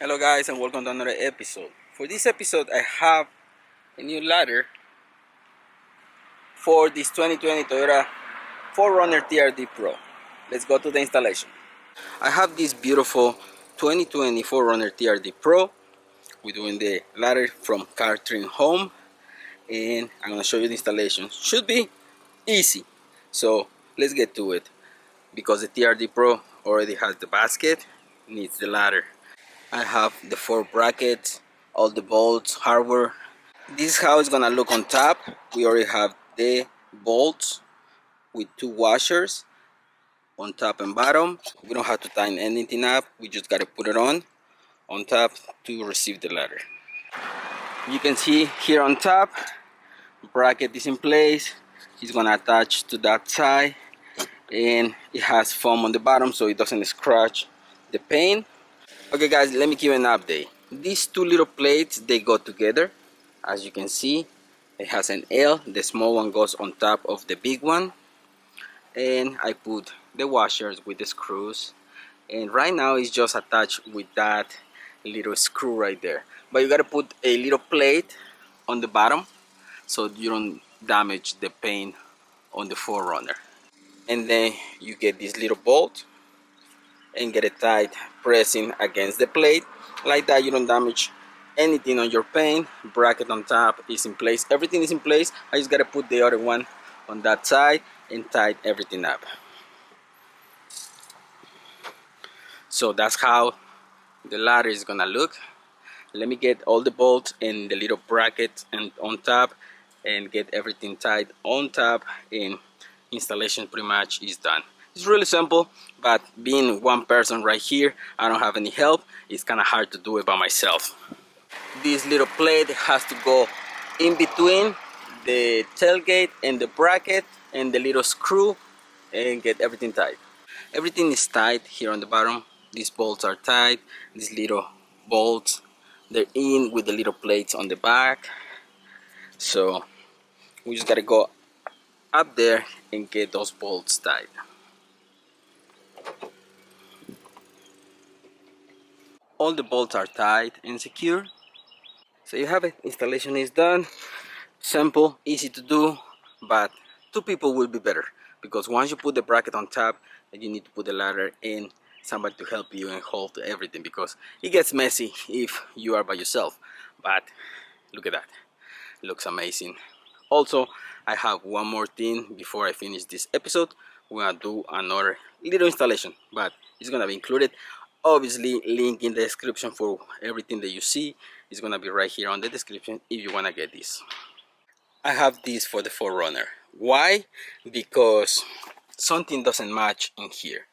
Hello guys, and welcome to another episode. For this episode I have a new ladder for this 2020 Toyota 4Runner TRD Pro. Let's go to the installation. I have this beautiful 2020 4Runner TRD Pro. We're doing the ladder from Cartrimhome, and I'm going to show you the installation. Should be easy, so let's get to it. Because the TRD Pro already has the basket, needs the ladder. I have the 4 brackets, all the bolts, hardware. This is how it's gonna look on top. We already have the bolts with 2 washers on top and bottom. We don't have to tighten anything up. We just gotta put it on top to receive the ladder. You can see here on top, bracket is in place. It's gonna attach to that side, and it has foam on the bottom so it doesn't scratch the paint. Okay guys, let me give you an update. These 2 little plates, they go together. As you can see, it has an L. The small one goes on top of the big one. And I put the washers with the screws. And right now it's just attached with that little screw right there. But you gotta put a little plate on the bottom so you don't damage the paint on the 4Runner. And then you get this little bolt and get it tight, pressing against the plate. Like that you don't damage anything on your paint. Bracket on top is in place. Everything is in place. I just gotta put the other one on that side and tie everything up. So that's how the ladder is gonna look. Let me get all the bolts and the little bracket and on top and get everything tied on top, and installation pretty much is done. It's really simple, but being one person right here, I don't have any help. It's kind of hard to do it by myself. This little plate has to go in between the tailgate and the bracket and the little screw and get everything tight. Everything is tight here on the bottom. These bolts are tight. These little bolts, they're in with the little plates on the back. So we just gotta go up there and get those bolts tight. All the bolts are tight and secure. So you have it. Installation is done. Simple, easy to do, but 2 people will be better, because once you put the bracket on top, you need to put the ladder and somebody to help you and hold everything, because it gets messy if you are by yourself. But look at that, it looks amazing. Also, I have one more thing before I finish this episode. We're gonna do another little installation, but it's gonna be included. Obviously, link in the description for everything that you see. It's gonna be right here on the description if you wanna get this. I have this for the 4Runner. Why? Because something doesn't match in here.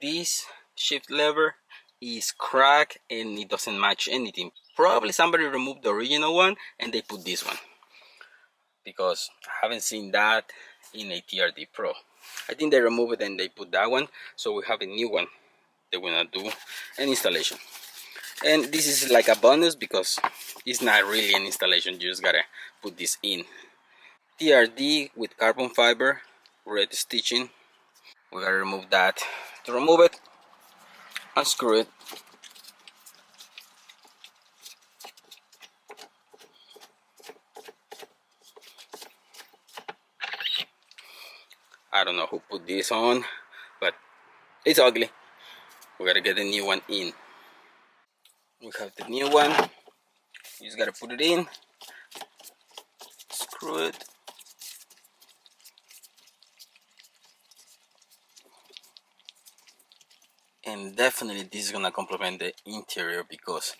This shift lever is cracked and it doesn't match anything. Probably somebody removed the original one and they put this one, because I haven't seen that in a TRD Pro. I think they removed it and they put that one, so we have a new one. They're gonna do an installation, and this is like a bonus because it's not really an installation. You just gotta put this in. TRD with carbon fiber, red stitching. We gotta remove that. To remove it, unscrew it. I don't know who put this on, but it's ugly. We gotta get the new one in. We have the new one. You just gotta put it in, screw it, and definitely this is gonna complement the interior, because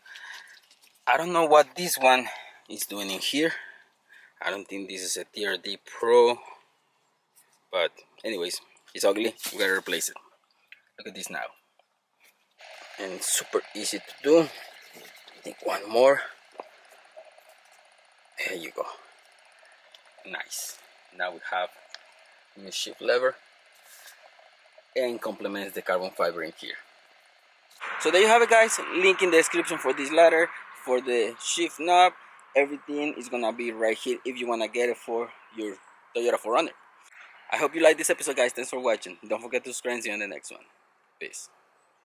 I don't know what this one is doing in here. I don't think this is a TRD Pro, but anyways, it's ugly. We gotta replace it. Look at this now, and it's super easy to do. I think one more. There you go. Nice. Now we have new shift lever and complements the carbon fiber in here. So there you have it guys. Link in the description for this ladder, for the shift knob. Everything is gonna be right here if you wanna get it for your Toyota 4Runner. I hope you like this episode guys. Thanks for watching. Don't forget to subscribe and see you on the next one. Peace.